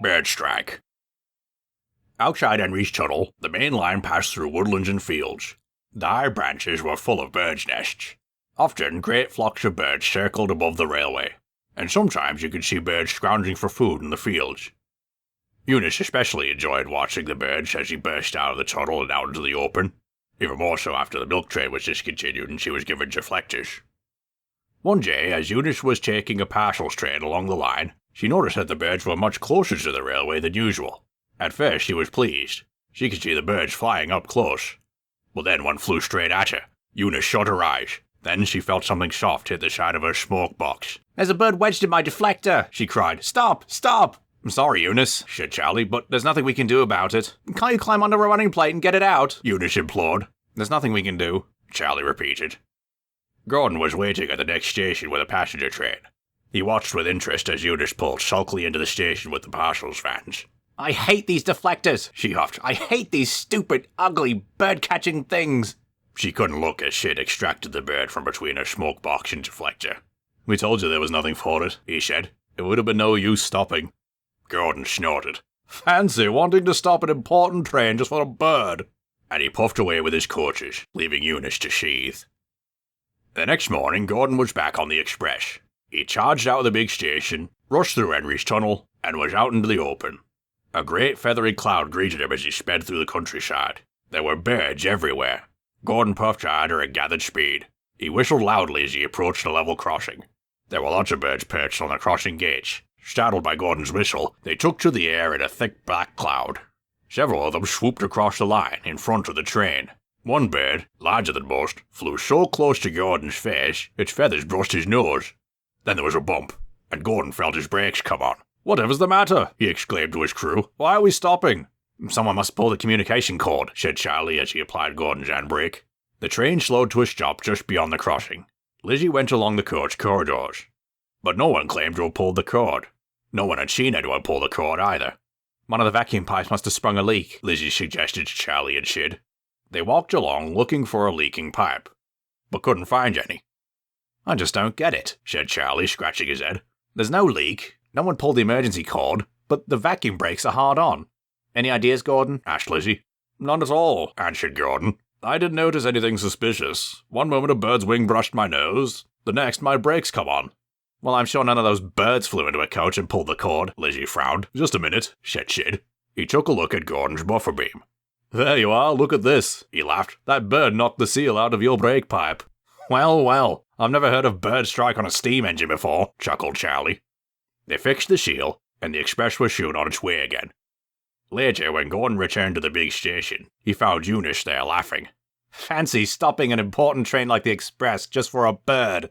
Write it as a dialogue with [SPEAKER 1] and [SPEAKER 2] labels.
[SPEAKER 1] Birjshtrike. Outside Henry's tunnel, the main line passed through woodlands and fields. The high branches were full of birds' nests. Often, great flocks of birds circled above the railway, and sometimes you could see birds scrounging for food in the fields. Eunice especially enjoyed watching the birds as he burst out of the tunnel and out into the open, even more so after the milk train was discontinued and she was given deflectors. One day, as Eunice was taking a parcels train along the line, she noticed that the birds were much closer to the railway than usual. At first she was pleased. She could see the birds flying up close. But then one flew straight at her. Eunice shut her eyes. Then she felt something soft hit the side of her smoke box. "There's a bird wedged in my deflector," she cried. "Stop! Stop!" "I'm sorry, Eunice," said Charlie, "but there's nothing we can do about it." "Can't you climb onto a running plate and get it out?" Eunice implored. "There's nothing we can do," Charlie repeated. Gordon was waiting at the next station with a passenger train. He watched with interest as Eunice pulled sulkily into the station with the parcels vans. "I hate these deflectors," she huffed. "I hate these stupid, ugly, bird-catching things." She couldn't look as Sid extracted the bird from between her smoke box and deflector. "We told you there was nothing for it," he said. "It would have been no use stopping." Gordon snorted. "Fancy wanting to stop an important train just for a bird." And he puffed away with his coaches, leaving Eunice to sheathe. The next morning, Gordon was back on the express. He charged out of the big station, rushed through Henry's tunnel, and was out into the open. A great feathery cloud greeted him as he sped through the countryside. There were birds everywhere. Gordon puffed harder and gathered speed. He whistled loudly as he approached a level crossing. There were lots of birds perched on the crossing gates. Startled by Gordon's whistle, they took to the air in a thick black cloud. Several of them swooped across the line in front of the train. One bird, larger than most, flew so close to Gordon's face, its feathers brushed his nose. Then there was a bump, and Gordon felt his brakes come on. "Whatever's the matter?" he exclaimed to his crew. "Why are we stopping?" "Someone must pull the communication cord," said Charlie as he applied Gordon's handbrake. The train slowed to a stop just beyond the crossing. Lizzie went along the coach corridors. But no one claimed to have pulled the cord. No one had seen anyone pull the cord either. "One of the vacuum pipes must have sprung a leak," Lizzie suggested to Charlie and Sid. They walked along looking for a leaking pipe, but couldn't find any. "I just don't get it," said Charlie, scratching his head. "There's no leak. No one pulled the emergency cord, but the vacuum brakes are hard on." "Any ideas, Gordon?" asked Lizzie. "None at all," answered Gordon. "I didn't notice anything suspicious. One moment a bird's wing brushed my nose, the next my brakes come on." "Well, I'm sure none of those birds flew into a coach and pulled the cord," Lizzie frowned. "Just a minute," said Sid. He took a look at Gordon's buffer beam. "There you are, look at this," he laughed. "That bird knocked the seal out of your brake pipe." "Well, well, I've never heard of Birjshtrike on a steam engine before," chuckled Charlie. They fixed the seal, and the express was soon on its way again. Later, when Gordon returned to the big station, he found Eunice there laughing. "Fancy stopping an important train like the express just for a bird."